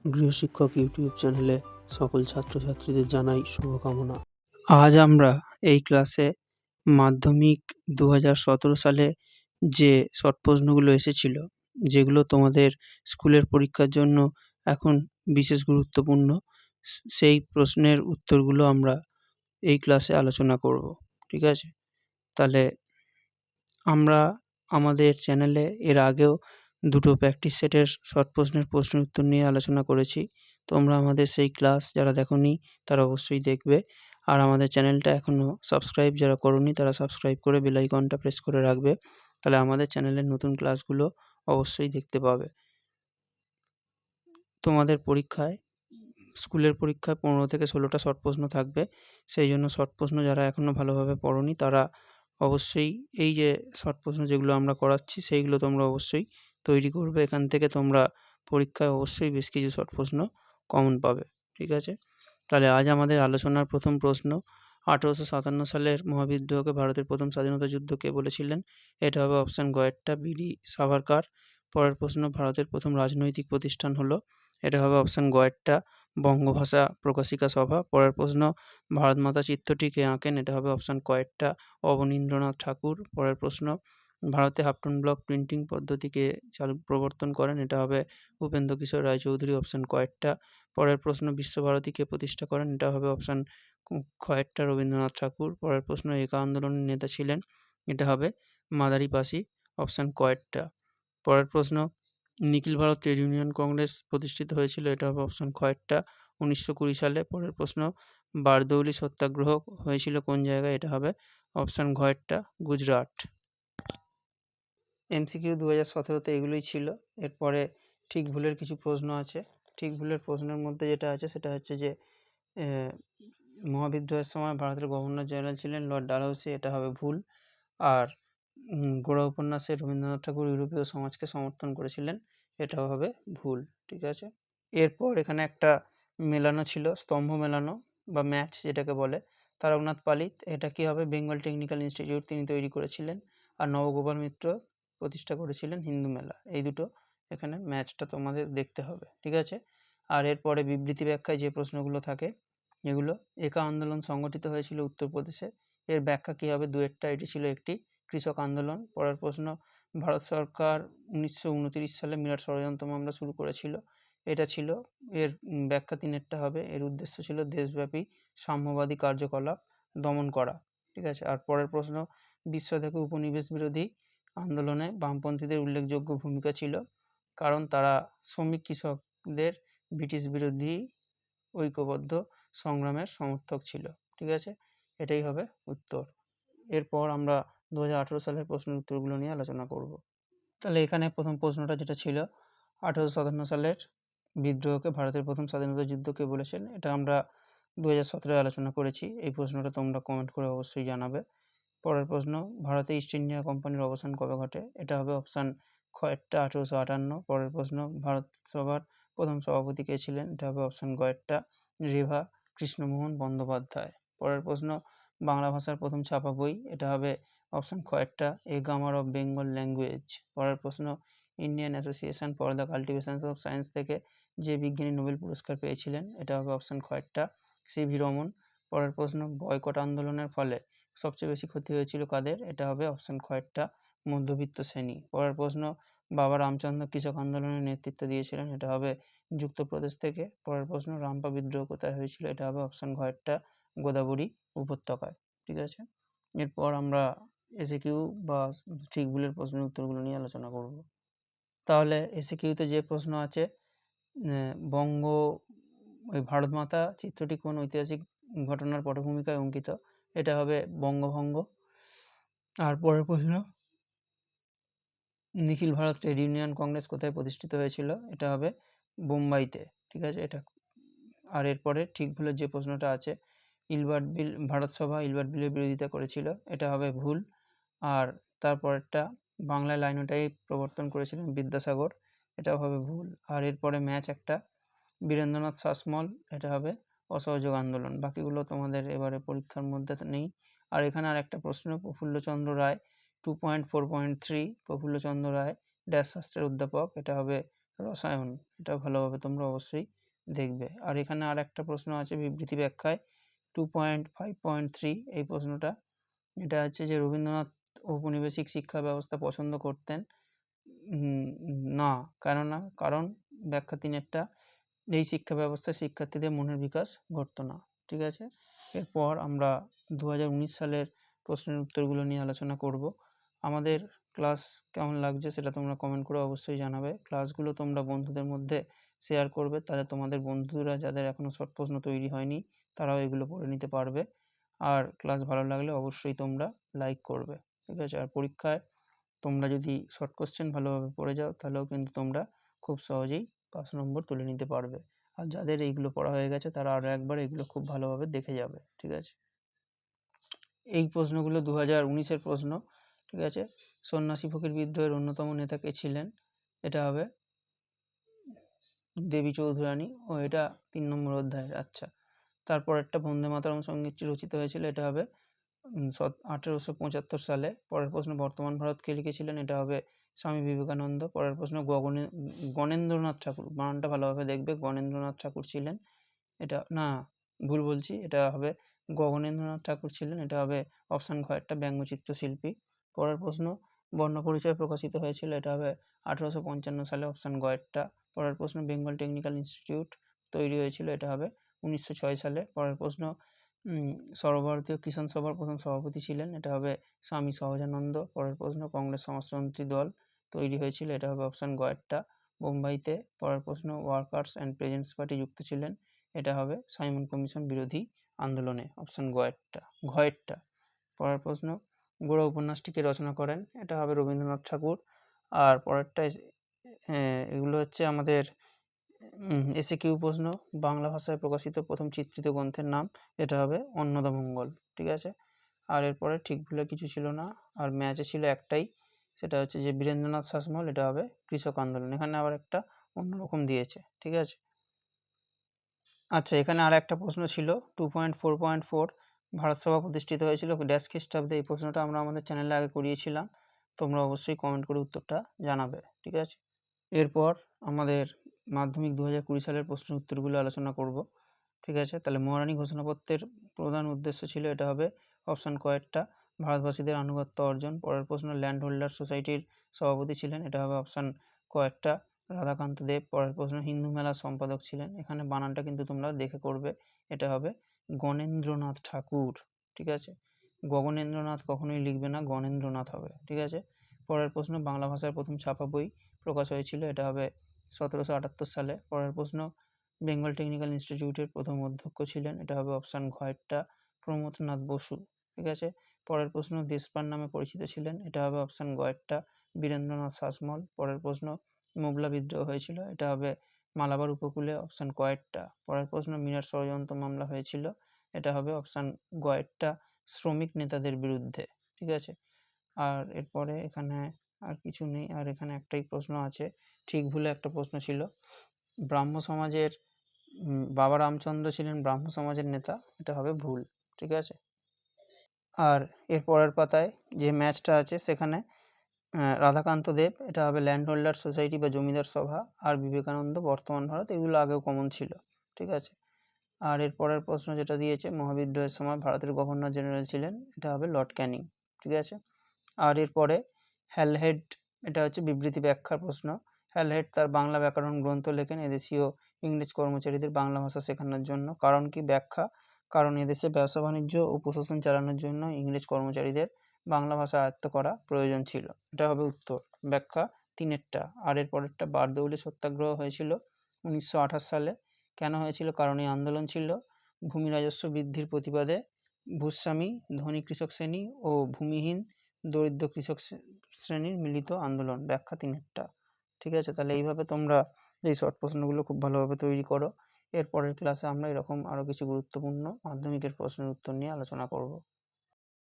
গৃহশিক্ষক YouTube চ্যানেলে সকল ছাত্রছাত্রীদের জানাই শুভকামনা। আজ আমরা এই ক্লাসে মাধ্যমিক 2017 সালে যে শর্ট প্রশ্নগুলো এসেছিল, যেগুলো তোমাদের স্কুলের পরীক্ষার জন্য এখন বিশেষ গুরুত্বপূর্ণ, সেই প্রশ্নের উত্তরগুলো আমরা এই ক্লাসে আলোচনা করব। ঠিক আছে? তাহলে আমরা আমাদের চ্যানেলে এর আগেও দুটো প্র্যাকটিস সেটের শর্ট প্রশ্নের প্রশ্নের উত্তর নিয়ে আলোচনা করেছি। তোমরা আমাদের সেই ক্লাস যারা দেখোনি তারা অবশ্যই দেখবে। আর আমাদের চ্যানেলটা এখনও সাবস্ক্রাইব যারা করোনি তারা সাবস্ক্রাইব করে বেল আইকনটা প্রেস করে রাখবে। তাহলে আমাদের চ্যানেলের নতুন ক্লাসগুলো অবশ্যই দেখতে পাবে। তোমাদের পরীক্ষায় স্কুলের পরীক্ষায় 15 থেকে 16টা শর্ট প্রশ্ন থাকবে। সেই জন্য শর্ট প্রশ্ন যারা এখনও ভালোভাবে পড়োনি তারা অবশ্যই এই যে শর্ট প্রশ্ন যেগুলো আমরা করাচ্ছি সেইগুলো তোমরা অবশ্যই তৈরি করবে। এখান থেকে তোমরা পরীক্ষায় অবশ্যই বেশ কিছু শর্ট প্রশ্ন কমন পাবে। ঠিক আছে? তাহলে আজ আমাদের আলোচনার প্রথম প্রশ্ন, 1857 সালের মহাবিদ্রোহকে ভারতের প্রথম স্বাধীনতা যুদ্ধ কে বলেছিলেন? এটা হবে অপশান গয়েরটা, বীর সাভারকার। পরের প্রশ্ন, ভারতের প্রথম রাজনৈতিক প্রতিষ্ঠান হলো? এটা হবে অপশান গয়েরটা, বঙ্গভাষা প্রকাশিকা সভা। পরের প্রশ্ন, ভারত মাতা চিত্রটি কে আঁকেন? এটা হবে অপশান কয়েরটা, অবনীন্দ্রনাথ ঠাকুর। পরের প্রশ্ন, ভারতে হাফটন ব্লক প্রিন্টিং পদ্ধতিকে প্রবর্তন করেন? এটা হবে উপেন্দ্র কিশোর রায়চৌধুরী, অপশান কয়েরটা। পরের প্রশ্ন, বিশ্বভারতী কে প্রতিষ্ঠা করেন? এটা হবে অপশান কয়েরটা, রবীন্দ্রনাথ ঠাকুর। পরের প্রশ্ন, একা আন্দোলনের নেতা ছিলেন? এটা হবে মাদারিপাসি, অপশান কয়েরটা। পরের প্রশ্ন, নিখিল ভারত ট্রেড ইউনিয়ন কংগ্রেস প্রতিষ্ঠিত হয়েছিল? এটা হবে অপশান কয়েরটা, 1920 সালে। পরের প্রশ্ন, বারদৌলি সত্যাগ্রহ হয়েছিল কোন জায়গায়? এটা হবে অপশান ঘয়েরটা, গুজরাট। এমসিকিউ 2017-তে এগুলোই ছিল। এরপরে ঠিক ভুলের কিছু প্রশ্ন আছে। ঠিক ভুলের প্রশ্নের মধ্যে যেটা আছে সেটা হচ্ছে যে মহাবিদ্রোহের সময় ভারতের গভর্নর জেনারেল ছিলেন লর্ড ডালহৌসি, এটা হবে ভুল। আর গোড়া উপন্যাসে রবীন্দ্রনাথ ঠাকুর ইউরোপীয় সমাজকে সমর্থন করেছিলেন, এটাও হবে ভুল। ঠিক আছে? এরপর এখানে একটা মেলানো ছিল, স্তম্ভ মেলানো বা ম্যাচ যেটাকে বলে, তারকনাথ পালিত। এটা কি হবে? বেঙ্গল টেকনিক্যাল ইনস্টিটিউট তিনি তৈরি করেছিলেন। আর নবগোপাল মিত্র প্রতিষ্ঠা করেছিলেন হিন্দু মেলা। এই দুটো এখানে ম্যাচটা তোমাদের দেখতে হবে। ঠিক আছে? আর এরপরে বিবৃতি ব্যাখ্যায় যে প্রশ্নগুলো থাকে এগুলো, একা আন্দোলন সংগঠিত হয়েছিল উত্তরপ্রদেশে, এর ব্যাখ্যা কি হবে? দুয়েরটা, এটি ছিল একটি কৃষক আন্দোলন। পরের প্রশ্ন, ভারত সরকার 1929 সালে মিরাট ষড়যন্ত্র মামলা শুরু করেছিল, এটা ছিল, এর ব্যাখ্যা তিনেরটা হবে, এর উদ্দেশ্য ছিল দেশব্যাপী সাম্যবাদী কার্যকলাপ দমন করা। ঠিক আছে? আর পরের প্রশ্ন, বিশ্ব থেকে উপনিবেশ বিরোধী আন্দোলনে বামপন্থীদের উল্লেখযোগ্য ভূমিকা ছিল, কারণ তারা শ্রমিক কৃষকদের ব্রিটিশ বিরোধী ঐক্যবদ্ধ সংগ্রামের সমর্থক ছিল। ঠিক আছে? এটাই হবে উত্তর। এরপর আমরা 2018 সালের প্রশ্নের উত্তরগুলো নিয়ে আলোচনা করব। তাহলে এখানে প্রথম প্রশ্নটা যেটা ছিল, 1857 সালের বিদ্রোহকে ভারতের প্রথম স্বাধীনতা যুদ্ধ কে বলেছেন? এটা আমরা 2017 আলোচনা করেছি। এই প্রশ্নটা তোমরা কমেন্ট করে অবশ্যই জানাবে। পরের প্রশ্ন, ভারতে ইস্ট ইন্ডিয়া কোম্পানির অবসান কবে ঘটে? এটা হবে অপশান খয়েরটা, 1858। পরের প্রশ্ন, ভারত সভার প্রথম সভাপতি কে ছিলেন? এটা হবে অপশান গয়েরটা, রেভা কৃষ্ণমোহন বন্দ্যোপাধ্যায়। পরের প্রশ্ন, বাংলা ভাষার প্রথম ছাপা বই? এটা হবে অপশান খয়েরটা, a grammar of Bengal language. পরের প্রশ্ন, Indian association for the cultivations of science থেকে যে বিজ্ঞানী নোবেল পুরস্কার পেয়েছিলেন? এটা হবে অপশান খয়েরটা, সিভি রমন। পরের প্রশ্ন, বয়কট আন্দোলনের ফলে সবচেয়ে বেশি ক্ষতি হয়েছিল কাদের? এটা হবে অপশান খয়েরটা, মধ্যবিত্ত শ্রেণী। পরের প্রশ্ন, বাবা রামচন্দ্র কৃষক আন্দোলনের নেতৃত্ব দিয়েছিলেন? এটা হবে যুক্তপ্রদেশ থেকে। পরের প্রশ্ন, রামপা বিদ্রোহ কোথায় হয়েছিল? এটা হবে অপশান ঘয়েরটা, গোদাবরী উপত্যকায়। ঠিক আছে? এরপর আমরা এসিকিউ বা ঠিক ভুলের প্রশ্নের উত্তরগুলো নিয়ে আলোচনা করব। তাহলে এসিকিউতে যে প্রশ্ন আছে, বঙ্গ ওই ভারত মাতা চিত্রটি কোন ঐতিহাসিক ঘটনার পটভূমিকায় অঙ্কিত? এটা হবে বঙ্গভঙ্গ। আর পরের প্রশ্ন, নিখিল ভারত ট্রেড ইউনিয়ন কংগ্রেস কোথায় প্রতিষ্ঠিত হয়েছিল? এটা হবে বোম্বাইতে। ঠিক আছে? এটা। আর এরপরে ঠিক ভুলের যে প্রশ্নটা আছে, ইলবার্ট বিল, ভারত সভা ইলবার্ট বিলের বিরোধিতা করেছিল, এটা হবে ভুল। আর তারপরেরটা, বাংলায় লাইনোটাই প্রবর্তন করেছিলেন বিদ্যাসাগর, এটাও হবে ভুল। আর এরপরে ম্যাচ একটা, বীরেন্দ্রনাথ শাসমল, এটা হবে অসহযোগ আন্দোলন। বাকিগুলো তোমাদের এবারে পরীক্ষার মধ্যে নেই। আর এখানে আর একটা প্রশ্ন, প্রফুল্লচন্দ্র রায় 2.4.3, প্রফুল্লচন্দ্র রায় ড্যাশ শাস্ত্রের অধ্যাপক? এটা হবে রসায়ন, এটা ভালোভাবে তোমরা অবশ্যই দেখবে। আর এখানে আর একটা প্রশ্ন আছে বিবৃতি ব্যাখ্যায় 2.5.3 এই প্রশ্নটা, এটা হচ্ছে যে রবীন্দ্রনাথ ঔপনিবেশিক শিক্ষা ব্যবস্থা পছন্দ করতেন না, কারণ ব্যাখ্যা 3-এরটা, এই শিক্ষা ব্যবস্থায় শিক্ষার্থীদের মনের বিকাশ ঘটতো না। ঠিক আছে, এরপর আমরা 2019 সালের প্রশ্নের উত্তরগুলো নিয়ে আলোচনা করব। আমাদের ক্লাস কেমন লাগছে সেটা তোমরা কমেন্ট করে অবশ্যই জানাবে। ক্লাসগুলো তোমরা বন্ধুদের মধ্যে শেয়ার করবে, তাহলে তোমাদের বন্ধুরা যাদের এখনও শর্ট প্রশ্ন তৈরি হয়নি তারাও এগুলো পড়ে নিতে পারবে। আর ক্লাস ভালো লাগলে অবশ্যই তোমরা লাইক করবে। ঠিক আছে, আর পরীক্ষায় তোমরা যদি শর্ট কোশ্চেন ভালোভাবে পড়ে যাও তাহলেও কিন্তু তোমরা খুব সহজেই 5 নম্বর তুলে নিতে পারবে। আর যাদের এইগুলো পড়া হয়ে গেছে তারা আরও একবার এগুলো খুব ভালোভাবে দেখে যাবে। ঠিক আছে, এই প্রশ্নগুলো 2019-এর প্রশ্ন। ঠিক আছে, সন্ন্যাসী ফকির বিদ্রোহের অন্যতম নেতা কে ছিলেন? এটা হবে দেবী চৌধুরানী, ও এটা 3 নম্বর অধ্যায়ের। আচ্ছা, তারপর একটা বন্দে মাতরম সঙ্গীতটি রচিত হয়েছিল, এটা হবে 1875 সালে। পরের প্রশ্ন বর্তমান ভারত কে লিখেছিলেন? এটা হবে স্বামী বিবেকানন্দ। পরের প্রশ্ন গণেন্দ্রনাথ ঠাকুর, বানানটা ভালোভাবে দেখবে, গণেন্দ্রনাথ ঠাকুর ছিলেন, এটা না, ভুল বলছি, এটা হবে গগনেন্দ্রনাথ ঠাকুর ছিলেন, এটা হবে অপশান ঘ একটা ব্যঙ্গচিত্র শিল্পী। পরের প্রশ্ন বর্ণপরিচয় প্রকাশিত হয়েছিল, এটা হবে 1855 সালে, অপশান গ একটা। পরের প্রশ্ন বেঙ্গল টেকনিক্যাল ইনস্টিটিউট তৈরি হয়েছিল, এটা হবে 1906 সালে। পরের প্রশ্ন সর্বভারতীয় কিষাণ সভার প্রথম সভাপতি ছিলেন, এটা হবে স্বামী সহজানন্দ। পরের প্রশ্ন কংগ্রেস সমাজতন্ত্রী দল তৈরি হয়েছিল, এটা হবে অপশান গ একটা, বোম্বাইতে। পরের প্রশ্ন ওয়ার্কার্স অ্যান্ড প্রেজেন্টস পার্টি যুক্ত ছিলেন, এটা হবে সাইমন কমিশন বিরোধী আন্দোলনে, অপশান ঘ একটা। পরের প্রশ্ন গোড়া উপন্যাসটিকে রচনা করেন, এটা হবে রবীন্দ্রনাথ ঠাকুর। আর পরেরটা এগুলো হচ্ছে আমাদের এসিকিউ প্রশ্ন, বাংলা ভাষায় প্রকাশিত প্রথম চিত্রিত গ্রন্থের নাম, এটা হবে অন্নদামঙ্গল। ঠিক আছে, আর এরপরে ঠিক ভুলে কিছু ছিল না, আর ম্যাচে ছিল একটাই, সেটা হচ্ছে যে বীরেন্দ্রনাথ শাসমল, এটা হবে কৃষক আন্দোলন। এখানে আবার একটা অন্যরকম দিয়েছে। ঠিক আছে, আচ্ছা, এখানে আর একটা প্রশ্ন ছিল 2.4.4, ভারত সভা প্রতিষ্ঠিত হয়েছিল ড্যাশ খ্রিস্টাব্দে? এই প্রশ্নটা আমরা আমাদের চ্যানেলে আগে করিয়েছিলাম, তোমরা অবশ্যই কমেন্ট করে উত্তরটা জানাবে। ঠিক আছে, এরপর আমাদের মাধ্যমিক 2020 সালের প্রশ্নের উত্তরগুলো আলোচনা করব। ঠিক আছে, তাহলে মহারানী ঘোষণাপত্রের প্রধান উদ্দেশ্য ছিল, এটা হবে অপশান ক একটা, ভারতবাসীদের আনুগত্য অর্জন। পরের প্রশ্ন ল্যান্ড হোল্ডার সোসাইটির সভাপতি ছিলেন, এটা হবে অপশান ক একটা, রাধাকান্ত দেব। পরের প্রশ্ন হিন্দু মেলার সম্পাদক ছিলেন, এখানে বানানটা কিন্তু তোমরা দেখে করবে, এটা হবে গণেন্দ্রনাথ ঠাকুর। ঠিক আছে, গগনেন্দ্রনাথ কখনোই লিখবে না, গণেন্দ্রনাথ হবে। ঠিক আছে, পরের প্রশ্ন বাংলা ভাষার প্রথম ছাপা বই প্রকাশ হয়েছিল, এটা হবে 1778 সালে। পরের প্রশ্ন বেঙ্গল টেকনিক্যাল ইনস্টিটিউটের প্রথম অধ্যক্ষ ছিলেন, এটা হবে অপশান ঘ একটা, প্রমথনাথ বসু। ঠিক আছে, পরের প্রশ্ন দেশপাল নামে পরিচিত ছিলেন, এটা হবে অপশান গ একটা, বীরেন্দ্রনাথ শাসমল। পরের প্রশ্ন মোগলা বিদ্রোহ হয়েছিল, এটা হবে মালাবার উপকূলে, অপশান ক একটা। পরের প্রশ্ন মিরাট ষড়যন্ত্র মামলা হয়েছিল, এটা হবে অপশান গ একটা, শ্রমিক নেতাদের বিরুদ্ধে। ঠিক আছে, আর এরপরে এখানে আর কিছু নেই, আর এখানে একটাই প্রশ্ন আছে, ঠিক ভুলে একটা প্রশ্ন ছিল, ব্রাহ্ম সমাজের বাবা রামচন্দ্র ছিলেন ব্রাহ্ম সমাজের নেতা, এটা হবে ভুল। ঠিক আছে, আর এর পরের পাতায় যে ম্যাচটা আছে সেখানে রাধাকান্ত দেব, এটা হবে ল্যান্ড হোল্ডার সোসাইটি বা জমিদার সভা, আর বিবেকানন্দ বর্তমান ভারত, এগুলো আগেও কমন ছিল। ঠিক আছে, আর এর পরের প্রশ্ন যেটা দিয়েছে মহাবিদ্রোহের সময় ভারতের গভর্নর জেনারেল ছিলেন, এটা হবে লর্ড ক্যানিং। ঠিক আছে, আর এরপরে হ্যালহেড, এটা হচ্ছে বিবৃতি ব্যাখ্যার প্রশ্ন। হ্যালহেড তার বাংলা ব্যাকরণ গ্রন্থ লেখেন এদেশীয় ইংরেজ কর্মচারীদের বাংলা ভাষা শেখানোর জন্য, কারণ কি? ব্যাখ্যা, কারণ এদেশে ব্যবসা বাণিজ্য ও প্রশাসন চালানোর জন্য ইংরেজ কর্মচারীদের বাংলা ভাষা আয়ত্ত করা প্রয়োজন ছিল, এটা হবে উত্তর। ব্যাখ্যা 3-এরটা। আর এর পরেরটা বারদৌলি সত্যাগ্রহ হয়েছিল 1928 সালে, কেন হয়েছিল? কারণ এই আন্দোলন ছিল ভূমি রাজস্ব বৃদ্ধির প্রতিবাদে ভূস্বামী ধনী কৃষক শ্রেণী ও ভূমিহীন দরিদ্র কৃষক শ্রেণীর মিলিত আন্দোলন। ব্যাখ্যা 3-এরটা। ঠিক আছে, তাহলে এইভাবে তোমরা এই শর্ট প্রশ্নগুলো খুব ভালোভাবে তৈরি করো। এর পরের ক্লাসে আমরা এরকম আরও কিছু গুরুত্বপূর্ণ মাধ্যমিকের প্রশ্নের উত্তর নিয়ে আলোচনা করব।